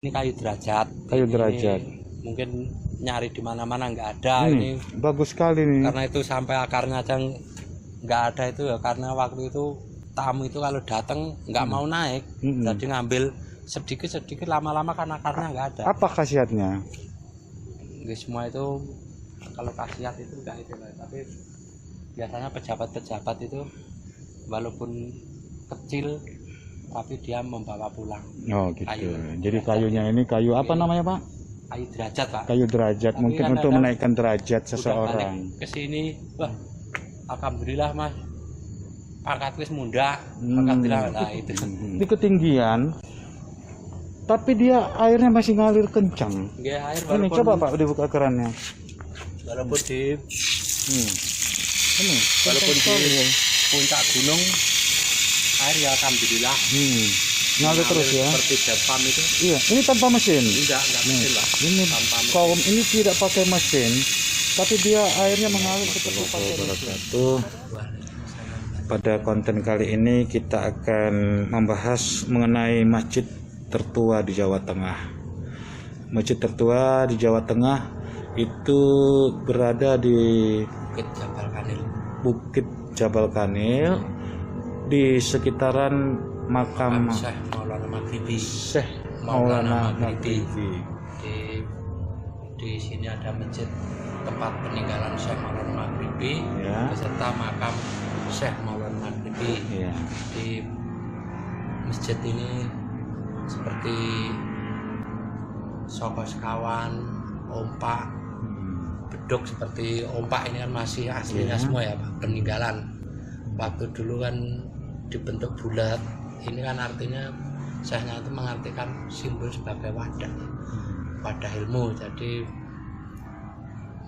Ini kayu derajat. Kayu derajat. Mungkin nyari di mana-mana nggak ada. Ini bagus sekali nih. Karena itu sampai akarnya aja nggak ada itu ya, karena waktu itu tamu itu kalau datang nggak mau naik, jadi ngambil sedikit-sedikit, lama-lama kan akarnya nggak ada. Apa khasiatnya? Semua itu kalau khasiat itu nggak itu lah, tapi biasanya pejabat-pejabat itu walaupun kecil tapi dia membawa pulang. Oh gitu. Jadi kayunya ini kayu apa namanya Pak? Kayu derajat Pak. Kayu derajat, tapi mungkin untuk menaikkan derajat seseorang. Kesini, wah, alhamdulillah Mas, pangkat wis muda, alhamdulillah. Nah, itu. Di ketinggian, tapi dia airnya masih ngalir kencang. Nggih, air ini coba Pak dibuka kerannya. Walaupun di ini walaupun di puncak gunung, air ya alhamdulillah. Ngalir terus ya. Seperti Jepang itu. Iya, ini tanpa mesin. Enggak mesin lah. Ini kaum ini tidak pakai mesin, tapi dia airnya mengalir seperti pakai mesin. Pada konten kali ini kita akan membahas mengenai masjid tertua di Jawa Tengah. Masjid tertua di Jawa Tengah itu berada di Bukit Jabal Kanil. Bukit Jabal Kanil, di sekitaran makam Syekh Maulana Maghribi. Syekh Maulana Maghribi. Di sini ada masjid tempat peninggalan Syekh Maulana Maghribi, ya, beserta makam Syekh Maulana Maghribi. Ya. Di masjid ini seperti Soko Sekawan, Ompak, beduk seperti Ompak ini kan masih aslinya semua ya Pak, peninggalan. Waktu dulu kan dibentuk bulat, ini kan artinya Syekhnya itu mengartikan simbol sebagai wadah ilmu. Jadi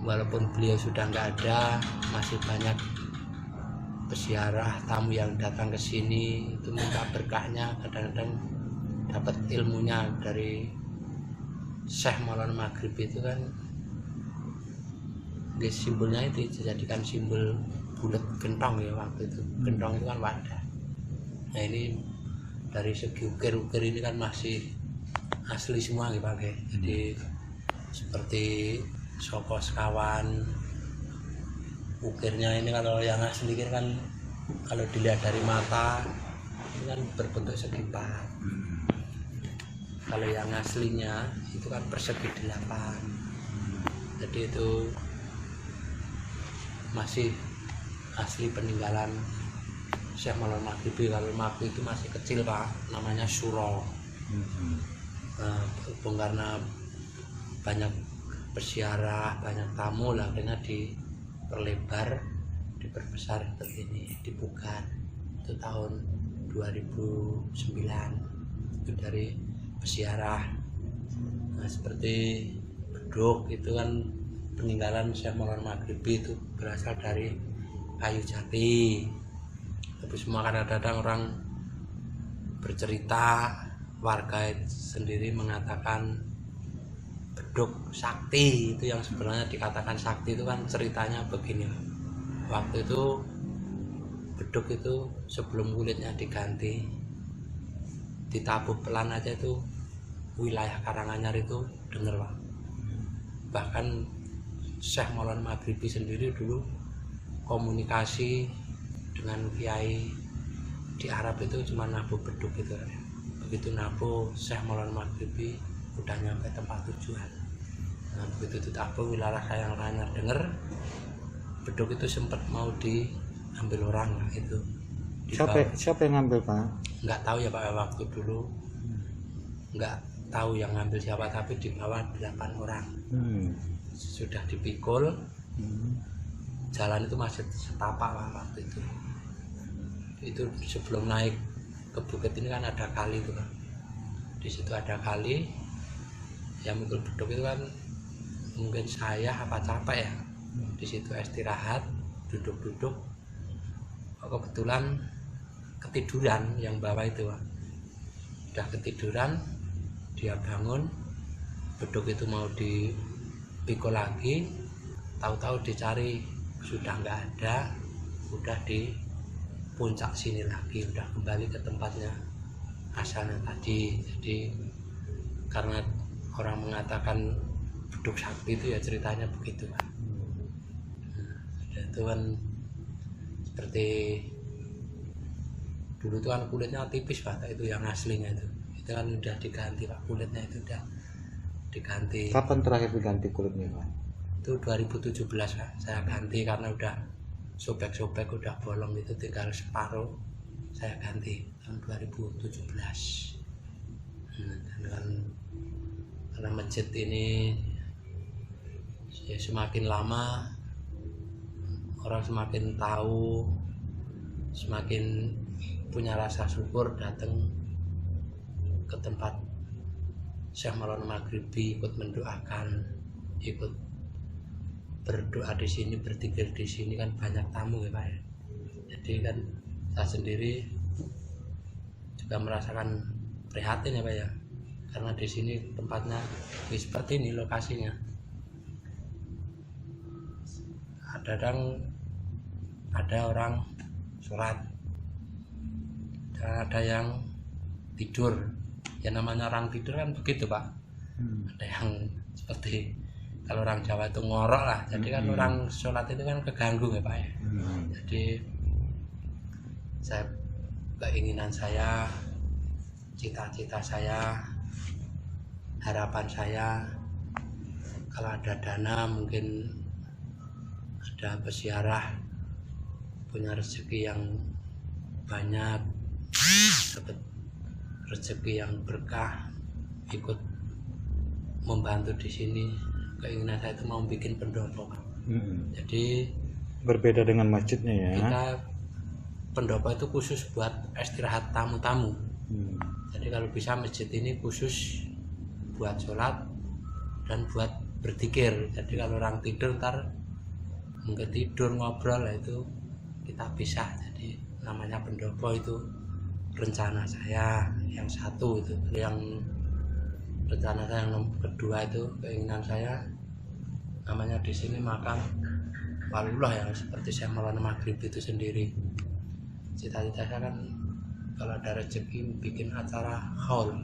walaupun beliau sudah nggak ada, masih banyak peziarah tamu yang datang ke sini itu minta berkahnya, kadang-kadang dapat ilmunya dari Syekh Maulana Maghribi itu kan. Simbolnya itu dijadikan simbol bulat gentong ya waktu itu. Gentong itu kan wadah. Nah ini dari segi ukir-ukir ini kan masih asli semua gitu Pak. Jadi seperti Soko Sekawan, ukirnya ini kalau yang asli kan kalau dilihat dari mata ini kan berbentuk segi 4. Kalau yang aslinya itu kan persegi 8. Jadi itu masih asli peninggalan Syekh Maulana Maghribi. Kalau Maghribi itu masih kecil Pak, namanya Suro. Karena banyak peziarah, banyak tamu lah, akhirnya diperlebar, diperbesar seperti ini, dibuka. Itu tahun 2009 itu dari peziarah. Nah, seperti beduk itu kan peninggalan Syekh Maulana Maghribi, itu berasal dari kayu jati. Tapi semua kadang-kadang orang bercerita, warga sendiri mengatakan beduk sakti itu yang sebenarnya dikatakan sakti itu kan ceritanya begini. Waktu itu beduk itu sebelum kulitnya diganti, ditabuh pelan aja itu wilayah Karanganyar itu dengar Pak. Bahkan Syekh Maulana Maghribi sendiri dulu komunikasi dengan kiai di Arab itu cuma nabuh beduk gitu. Begitu nabuh, Syekh Maulana Maghribi udah nyampe tempat tujuan. Nah, begitu ditabuh, wilayah Karanganyar dengar, beduk itu sempat mau diambil orang lah itu. Siapa yang ngambil Pak? Nggak tahu ya Pak, waktu dulu nggak tahu yang ngambil siapa, tapi di bawah 8 orang. Sudah dipikul, jalan itu masih setapak Pak waktu itu. Itu sebelum naik ke bukit ini kan ada kali itu kan. Di situ ada kali, yang mikul beduk itu kan mungkin saya apa capek ya. Di situ istirahat, duduk-duduk. Kebetulan ketiduran yang bawah itu Pak. Udah ketiduran, dia bangun, beduk itu mau dipikul lagi, tahu-tahu dicari sudah nggak ada, udah di puncak sini lagi, udah kembali ke tempatnya asalnya tadi. Jadi karena orang mengatakan beduk sakti itu ya ceritanya begitu Pak. Itu kan seperti dulu itu kan kulitnya tipis Pak, itu yang aslinya itu kan udah diganti Pak, kulitnya itu udah diganti. Kapan terakhir diganti kulitnya Pak? Itu 2017 Pak, saya ganti karena udah sobek-sobek, udah bolong, itu tinggal separuh saya ganti tahun 2017. Dan kan karena masjid ini ya semakin lama orang semakin tahu, semakin punya rasa syukur datang ke tempat Syekh Maulana Maghribi, ikut mendoakan, ikut berdoa di sini, berzikir di sini, kan banyak tamu ya Pak ya. Jadi kan saya sendiri juga merasakan prihatin ya Pak ya, karena di sini tempatnya seperti ini lokasinya. Ada orang sholat dan ada yang tidur. Ya namanya orang tidur kan begitu Pak. Ada yang seperti kalau orang Jawa itu ngorok lah. Jadi kan orang sholat itu kan keganggu ya Pak ya. Jadi keinginan saya, cita-cita saya, harapan saya, kalau ada dana mungkin ada peziarah, punya rezeki yang banyak, dapat rezeki yang berkah, ikut membantu di sini. Keinginan saya itu mau bikin pendopo. Jadi berbeda dengan masjidnya ya. Kita pendopo itu khusus buat istirahat tamu-tamu. Jadi kalau bisa masjid ini khusus buat sholat dan buat berzikir. Jadi kalau orang tidur ntar mungkin tidur ngobrol lah, itu kita pisah. Jadi namanya pendopo itu rencana saya yang satu itu. Yang rencana saya yang kedua itu keinginan saya namanya di sini makam waliullah yang seperti Syekh Maulana Maghribi itu sendiri. Cita-cita saya kan kalau ada rezeki bikin acara haul.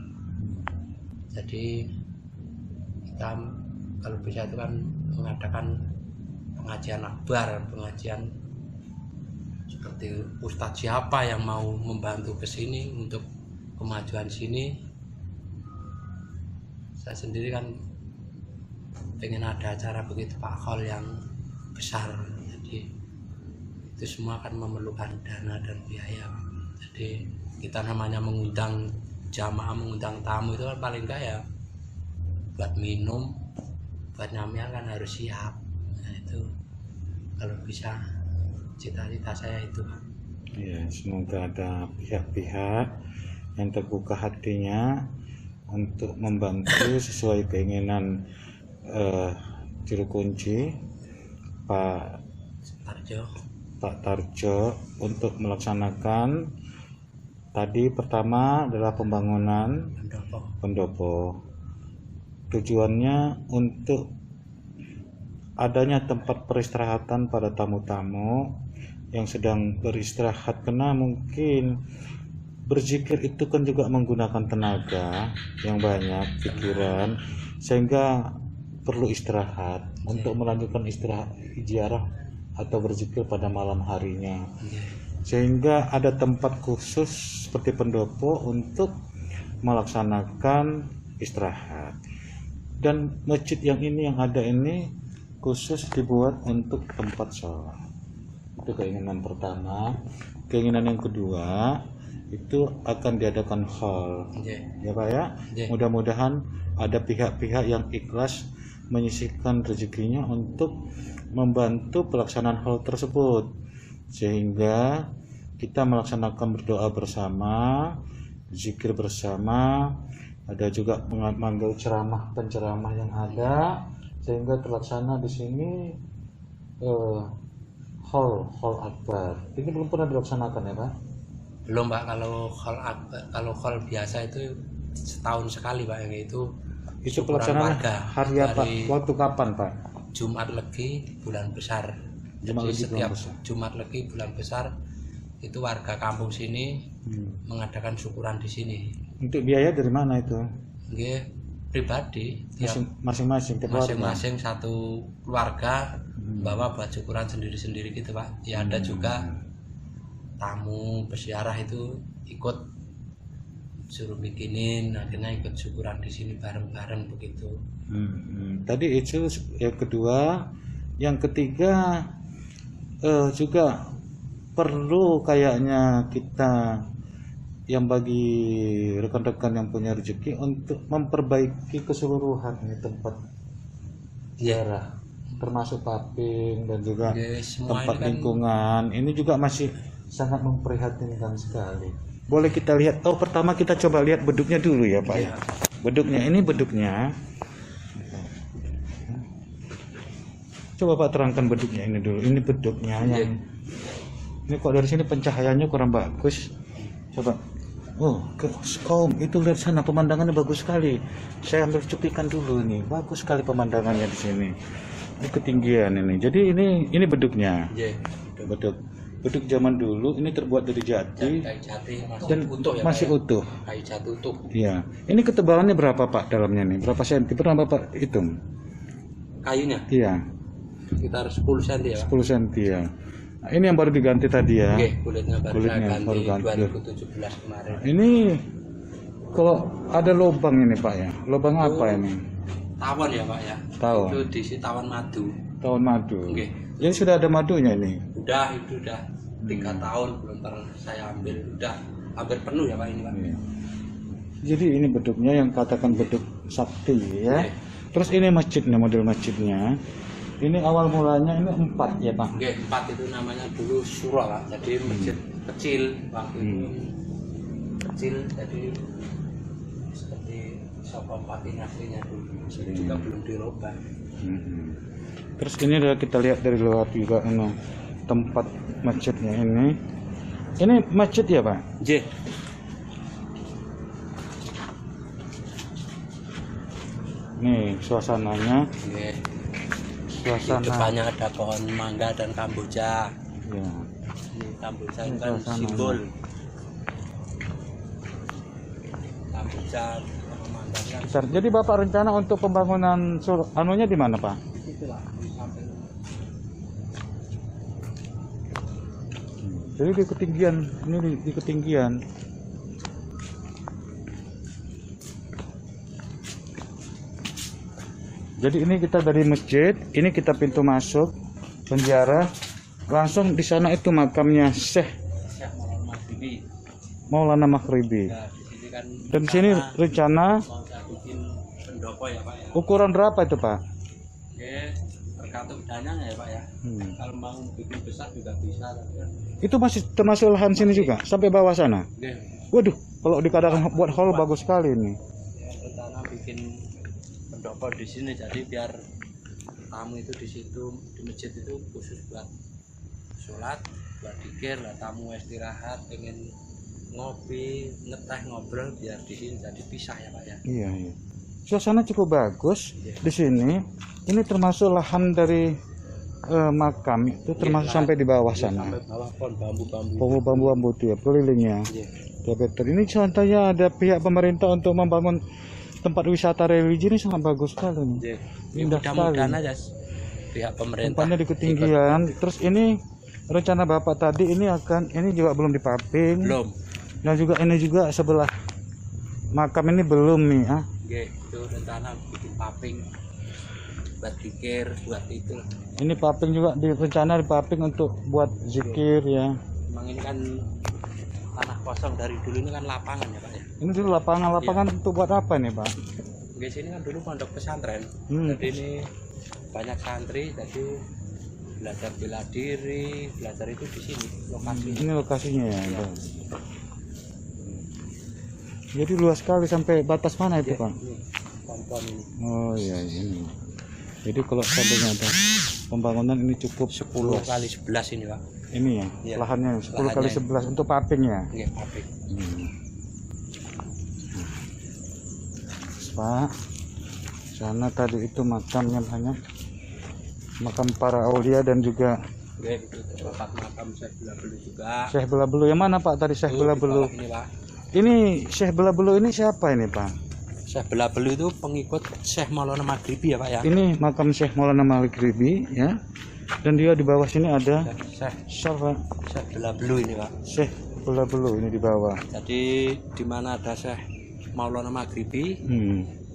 Jadi kita kalau bisa itu kan mengadakan pengajian akbar, pengajian seperti ustadz siapa yang mau membantu ke sini untuk kemajuan sini. Saya sendiri kan pengen ada acara begitu Pak, hall yang besar. Jadi itu semua akan memerlukan dana dan biaya. Jadi kita namanya mengundang jamaah, mengundang tamu itu kan paling enggak ya buat minum, buat nyamnya kan harus siap. Nah itu kalau bisa cita-cita saya itu Pak. Ya, semoga ada pihak-pihak yang terbuka hatinya untuk membantu sesuai keinginan juru kunci Pak Tarjo untuk melaksanakan tadi. Pertama adalah pembangunan pendopo. Tujuannya untuk adanya tempat peristirahatan pada tamu-tamu yang sedang beristirahat, karena mungkin berzikir itu kan juga menggunakan tenaga yang banyak, pikiran, sehingga perlu istirahat untuk melanjutkan istirahat ziarah atau berzikir pada malam harinya. Sehingga ada tempat khusus seperti pendopo untuk melaksanakan istirahat. Dan masjid yang ada ini khusus dibuat untuk tempat sholat. Itu keinginan pertama. Keinginan yang kedua itu akan diadakan hall, ya Pak ya. Mudah-mudahan ada pihak-pihak yang ikhlas menyisihkan rezekinya untuk membantu pelaksanaan hall tersebut, sehingga kita melaksanakan berdoa bersama, zikir bersama, ada juga mengambil penceramah yang ada, sehingga terlaksana di sini hall akbar. Ini belum pernah dilaksanakan ya Pak? Belum Pak. Kalau hall biasa itu setahun sekali Pak, yang itu pelaksanaan hari apa? Waktu kapan Pak? Jumat Legi bulan besar. Jadi setiap Jumat Legi bulan besar itu warga kampung sini mengadakan syukuran di sini. Untuk biaya dari mana itu? pribadi, tiap Masing-masing tiap orang. masing-masing satu keluarga bawa buat syukuran sendiri-sendiri gitu Pak. Ya ada juga tamu peziarah itu ikut suruh bikinin, akhirnya ikut syukuran di sini bareng-bareng begitu. Tadi itu yang kedua, yang ketiga juga perlu kayaknya kita yang bagi rekan-rekan yang punya rezeki untuk memperbaiki keseluruhan ini tempat ziarah, termasuk paping dan juga Semua tempat ini kan lingkungan. Ini juga masih sangat memprihatinkan sekali. Boleh kita lihat. Oh, pertama kita coba lihat beduknya dulu ya Pak ya. Beduknya, ini beduknya. Coba Pak terangkan beduknya ini dulu. Ini beduknya yang ini kok dari sini pencahayaannya kurang bagus. Coba. Oh, itu lihat sana pemandangannya bagus sekali. Saya ambil cuplikan dulu nih. Bagus sekali pemandangannya di sini. Ini ketinggian ini. Jadi ini beduknya. Beduk zaman dulu ini terbuat dari jati. Kayu jati Dan utuh ya, masih Pak, utuh. Kayu jati utuh. Iya. Ini ketebalannya berapa Pak dalamnya nih? Berapa senti? Pernah Bapak hitung? Kayunya Iya. sekitar 10 cm ya Pak. 10 cm ya. Nah, ini yang baru diganti tadi ya. Oke, kulitnya baru saya baru ganti ganti. 2017 kemarin. Ini kalau ada lubang ini Pak ya. Lubang apa ini? Tawon ya Pak ya. Tawon. Itu diisi tawon madu. Tawon madu. Oke. Jadi sudah ada madunya ini. Itu udah 3 tahun belum pernah saya ambil. Udah hampir penuh ya Pak ini Pak. Iya. Jadi ini beduknya yang katakan beduk sakti ya. Oke. Terus ini masjidnya, model masjidnya. Ini awal mulanya ini 4 ya Pak. Oke, 4 itu namanya dulu surah Pak. Jadi masjid kecil waktu itu. Kecil jadi seperti sopo patin aslinya dulu. Jadi juga belum dirubah. Terus ini adalah kita lihat dari luar juga tempat masjidnya ini. Ini masjid ya Pak? J. Nih suasananya. Oke. Di Suasana. depannya ada pohon mangga dan kamboja. Ya. Ini kamboja Ini itu kan suasana. simbol. Kamboja mangga kan Bentar, jadi Bapak rencana untuk pembangunan anunya di mana Pak? di situ lah di samping. Jadi di ketinggian, ini di ketinggian. Jadi ini kita dari masjid, ini kita pintu masuk penjara. Langsung di sana itu makamnya Syekh Syekh Maghribi. Maulana Maghribi. Ya, di sini kan Dan di sini rencana mau saya bikin pendopo ya Pak ya. ukuran berapa itu Pak? Oke, tergantung dananya ya Pak ya. Kalau mau bikin besar juga bisa ya. Itu masih termasuk lahan sini juga sampai bawah sana. Oke. Waduh, kalau dikatakan buat hall bagus sekali ini. Ya, rencana bikin pendopo di sini jadi biar tamu itu di situ di masjid itu khusus buat sholat, buat dikir lah, tamu istirahat pengen ngopi ngeteh ngobrol biar di sini jadi pisah ya Pak ya. Iya, iya. Suasana cukup bagus di sini. Ini termasuk lahan dari makam itu termasuk sampai di bawah sana. Sampai bawah pohon bambu-bambu. Pohon bambu itu ya pelilingnya. Iya. Betul. Ini contohnya ada pihak pemerintah untuk membangun tempat wisata religi, ini sangat bagus sekali. Iya. Indah sekali. Mudah-mudahan aja pihak pemerintah. Tempatnya di ketinggian. Terus ini rencana Bapak tadi ini juga belum dipaping. Belum. Dan juga ini juga sebelah makam ini belum nih ah. Oke, itu rencana bikin paping buat zikir, buat itu. Ini paping juga rencana dipaping untuk buat zikir ya. Memang ini kan tanah kosong dari dulu, ini kan lapangan ya Pak ya. Ini dulu lapangan untuk buat apa nih Pak? Di sini kan dulu pondok pesantren. Jadi ini banyak santri, jadi belajar bela diri, belajar itu di sini lokasi. Ini lokasinya ya. Jadi luas sekali sampai batas mana itu Pak? Ini kompon ini. Oh iya ini. Jadi kalau seandainya ada pembangunan ini cukup 10 luas. kali 11 ini Pak. Ini ya, Iya. lahannya 10 kali Lahannya. 11 untuk paping ya. Oke, paping. Pak, sana tadi itu makamnya banyak. Makam para aulia dan juga Oke, itu tempat makam Syekh Belabelu juga. Syekh Belabelu. Yang mana Pak tadi Syekh Itu di Belabelu? bawah ini Pak. Ini Syekh Belabelu ini siapa ini Pak? Syekh Belabelu itu pengikut Syekh Maulana Maghribi ya Pak ya. Ini makam Syekh Maulana Maghribi ya. Dan dia di bawah sini ada Syekh Belabelu ini Pak. Syekh Belabelu ini di bawah. Jadi di mana ada Syekh Maulana Maghribi,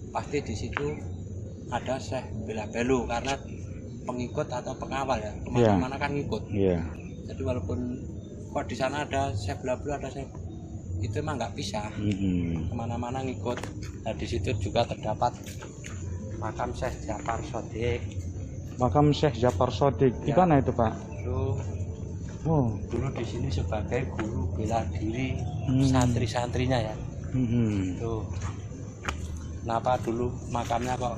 pasti di situ ada Syekh Belabelu karena pengikut atau pengawal ya. Kemana-mana kan ngikut. Iya. Jadi walaupun kok di sana ada Syekh Belabelu, ada Syekh, itu emang nggak bisa. Kemana-mana ngikut. Nah di situ juga terdapat makam Syekh Jafar Shodiq. Makam Syekh Jafar Shodiq. Di mana itu Pak? Dulu di sini sebagai guru bela diri santri-santrinya ya. Tuh. Kenapa dulu makamnya kok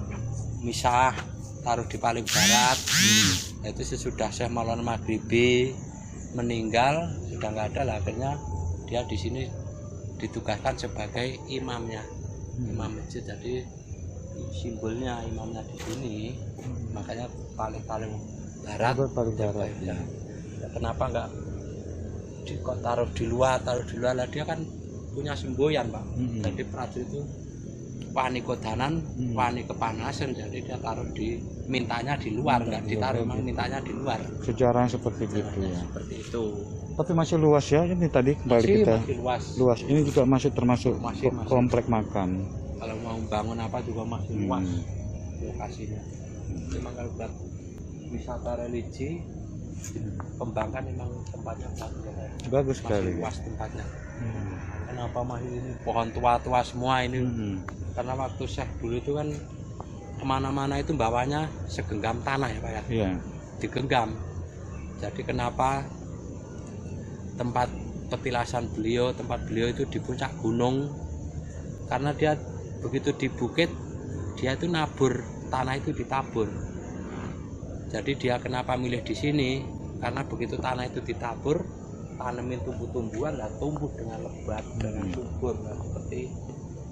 misah, taruh di paling barat? Itu sesudah Syekh Maulana Maghribi meninggal, sudah nggak ada lah, akhirnya dia di sini ditugaskan sebagai imamnya, imam masjid. Jadi simbolnya imamnya di sini, makanya paling barat. Ya. Kenapa nggak kok taruh di luar lah, dia kan punya semboyan Pak. Jadi prajurit itu wani kodanan, wani kepanasan, jadi dia taruh mintanya di luar, nggak ditaruh, memang mintanya di luar. Sejarahnya seperti itu ya. Seperti itu. Tapi masih luas ya, ini tadi kembali kita. Masih luas. Ini juga masih termasuk komplek makam. Kalau mau bangun apa juga masih luas lokasinya. Memang kalau buat wisata religi, kembangkan memang tempatnya bagus sekali. Luas tempatnya. Kenapa masih ini pohon tua-tua semua ini? Karena waktu Syekh dulu itu kan kemana-mana itu bawanya segenggam tanah ya Pak ya. Iya. Digenggam. Jadi kenapa tempat petilasan beliau, tempat beliau itu di puncak gunung? Karena dia begitu di bukit, dia itu nabur, tanah itu ditabur. Jadi dia kenapa milih di sini? Karena begitu tanah itu ditabur, tanemin tumbuh-tumbuhan, lah tumbuh dengan lebat, dengan subur, lah seperti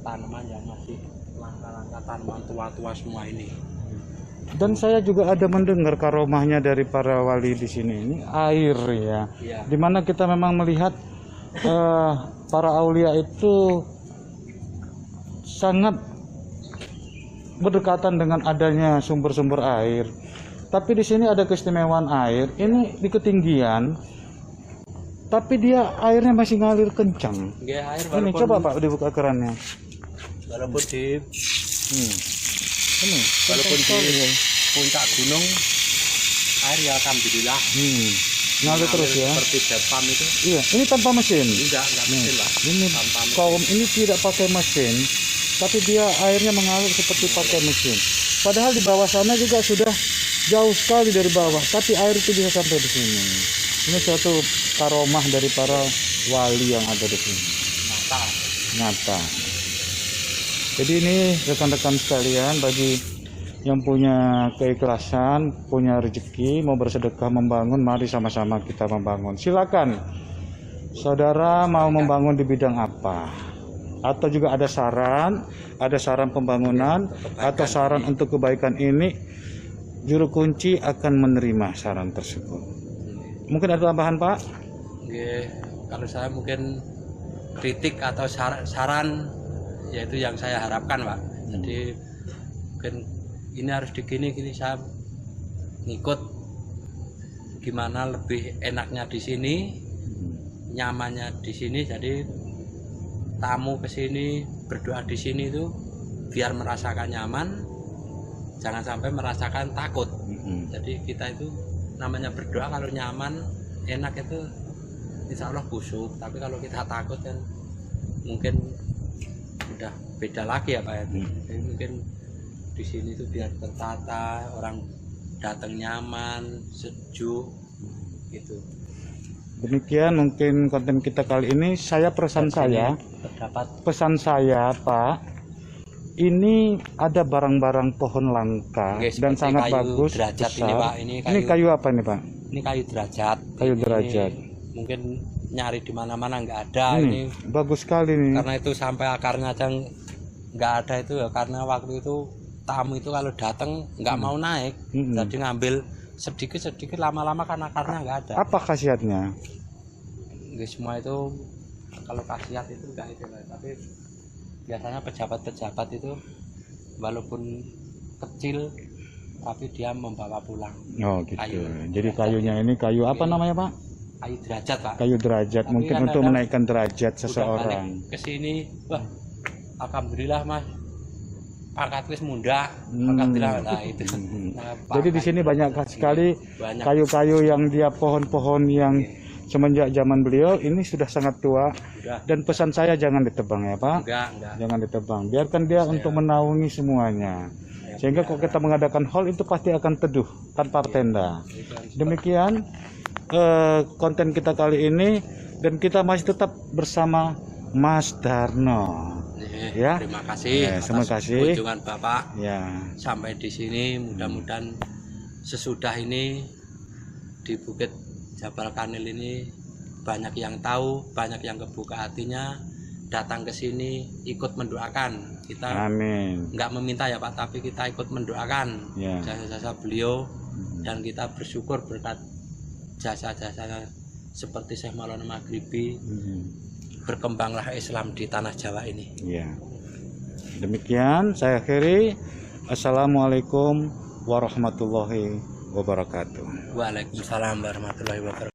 tanaman yang masih langka-langka, tanaman tua-tua semua ini. Dan saya juga ada mendengar karomahnya dari para wali di sini. Ini air ya. Dimana kita memang melihat para aulia itu sangat berdekatan dengan adanya sumber-sumber air. Tapi di sini ada keistimewaan air. Ini di ketinggian, tapi dia airnya masih ngalir kencang. Ini coba Pak dibuka kerannya. Walaupun di walaupun di puncak gunung, air ya alhamdulillah ngalir terus ya. Seperti Jepang itu. Iya, ini tanpa mesin. Enggak mesin lah. Ini kaum ini tidak pakai mesin, tapi dia airnya mengalir seperti pakai mesin. Padahal di bawah sana juga sudah jauh sekali dari bawah, tapi air itu bisa sampai di sini. Ini suatu karomah dari para wali yang ada di sini. Nyata. Jadi ini rekan-rekan sekalian, bagi yang punya keikhlasan, punya rezeki, mau bersedekah membangun, mari sama-sama kita membangun. Silakan, saudara mau membangun di bidang apa? Atau juga ada saran pembangunan, atau saran untuk kebaikan ini, juru kunci akan menerima saran tersebut. Mungkin ada tambahan Pak? Kalau saya mungkin kritik atau saran, yaitu yang saya harapkan Pak. Jadi mungkin ini harus digini, saya ngikut gimana lebih enaknya di sini, nyamannya di sini. Jadi tamu ke sini berdoa di sini itu biar merasakan nyaman, jangan sampai merasakan takut. Jadi kita itu namanya berdoa kalau nyaman, enak itu insya Allah khusyuk. Tapi kalau kita takut kan mungkin udah beda lagi ya Pak ya. Jadi mungkin di sini tuh biar tertata, orang datang nyaman, sejuk gitu. Demikian mungkin konten kita kali ini. Pesan saya Pak, ini ada barang-barang pohon langka dan sangat bagus. Ini Pak, ini kayu apa nih Pak? Ini kayu derajat. Kayu derajat. Mungkin nyari di mana-mana nggak ada. Ini bagus sekali nih. Karena itu sampai akarnya aja nggak ada itu ya, karena waktu itu tamu itu kalau datang nggak mau naik, jadi ngambil sedikit lama-lama kan akarnya nggak ada. Apa khasiatnya? Semua itu kalau khasiat itu enggak itu, tapi biasanya pejabat-pejabat itu walaupun kecil tapi dia membawa pulang. Oh gitu. Kayu. Jadi kayunya ini kayu apa namanya Pak? Kayu derajat, Pak. Kayu derajat, Tapi mungkin untuk menaikkan derajat seseorang. Ke sini, wah, alhamdulillah Mas. Pangkat wis mundak, alhamdulillah. Nah, itu. Nah, Jadi di sini banyak sekali banyak. kayu-kayu yang dia pohon-pohon yang semenjak zaman beliau ini sudah sangat tua. Udah. Dan pesan saya jangan ditebang ya Pak. Enggak. Jangan ditebang. Biarkan dia untuk menaungi semuanya. Sehingga kalau kita mengadakan hall itu pasti akan teduh tanpa tenda. Demikian konten kita kali ini, dan kita masih tetap bersama Mas Darno. Ya. Terima kasih. Terima kasih. Kunjungan Bapak. Ya. Sampai di sini, mudah-mudahan sesudah ini di Bukit Jabal Kanil ini banyak yang tahu, banyak yang kebuka hatinya, datang ke sini ikut mendoakan. Kita Amin. nggak meminta ya Pak, tapi kita ikut mendoakan jasa-jasa beliau, dan kita bersyukur berkat jasa-jasanya seperti Syekh Maulana Maghribi. Berkembanglah Islam di tanah Jawa ini. Ya. Demikian saya akhiri. Assalamualaikum warahmatullahi wabarakatuh. Waalaikumsalam warahmatullahi wabarakatuh.